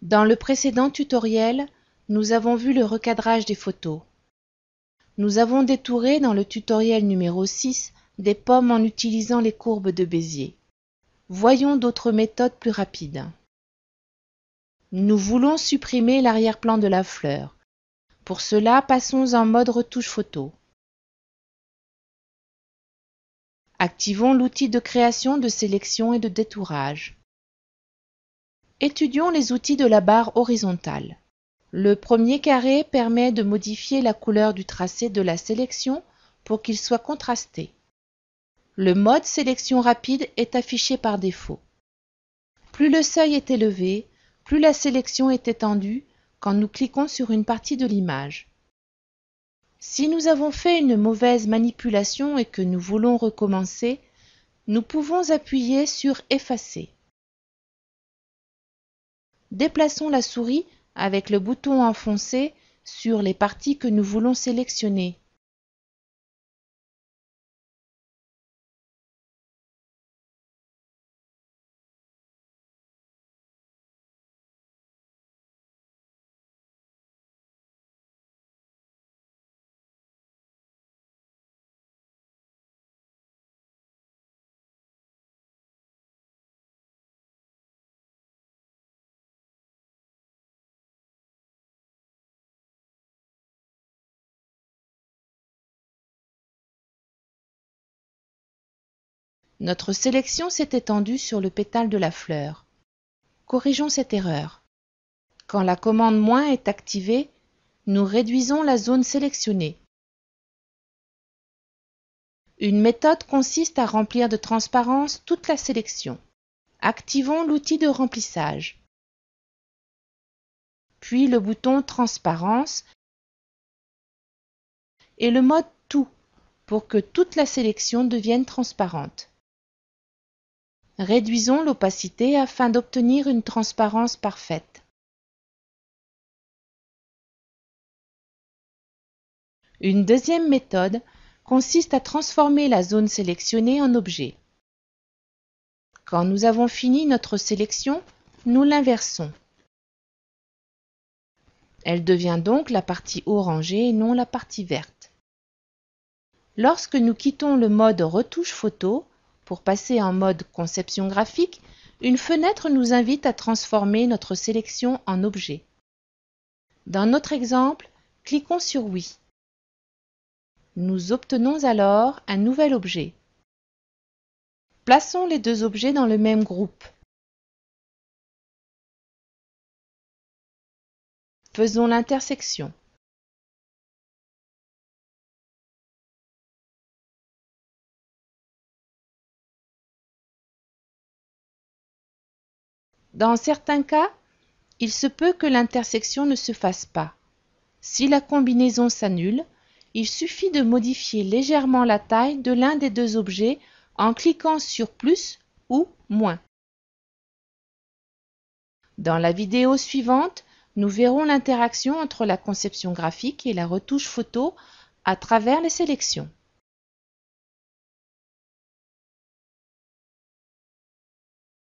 Dans le précédent tutoriel, nous avons vu le recadrage des photos. Nous avons détouré dans le tutoriel numéro 6 des pommes en utilisant les courbes de Bézier. Voyons d'autres méthodes plus rapides. Nous voulons supprimer l'arrière-plan de la fleur. Pour cela, passons en mode retouche photo. Activons l'outil de création, de sélection et de détourage. Étudions les outils de la barre horizontale. Le premier carré permet de modifier la couleur du tracé de la sélection pour qu'il soit contrasté. Le mode sélection rapide est affiché par défaut. Plus le seuil est élevé, plus la sélection est étendue quand nous cliquons sur une partie de l'image. Si nous avons fait une mauvaise manipulation et que nous voulons recommencer, nous pouvons appuyer sur Effacer. Déplaçons la souris avec le bouton enfoncé sur les parties que nous voulons sélectionner. Notre sélection s'est étendue sur le pétale de la fleur. Corrigeons cette erreur. Quand la commande « - » est activée, nous réduisons la zone sélectionnée. Une méthode consiste à remplir de transparence toute la sélection. Activons l'outil de remplissage, puis le bouton Transparence et le mode Tout pour que toute la sélection devienne transparente. Réduisons l'opacité afin d'obtenir une transparence parfaite. Une deuxième méthode consiste à transformer la zone sélectionnée en objet. Quand nous avons fini notre sélection, nous l'inversons. Elle devient donc la partie orangée et non la partie verte. Lorsque nous quittons le mode retouche photo pour passer en mode conception graphique, une fenêtre nous invite à transformer notre sélection en objet. Dans notre exemple, cliquons sur Oui. Nous obtenons alors un nouvel objet. Plaçons les deux objets dans le même groupe. Faisons l'intersection. Dans certains cas, il se peut que l'intersection ne se fasse pas. Si la combinaison s'annule, il suffit de modifier légèrement la taille de l'un des deux objets en cliquant sur plus ou moins. Dans la vidéo suivante, nous verrons l'interaction entre la conception graphique et la retouche photo à travers les sélections.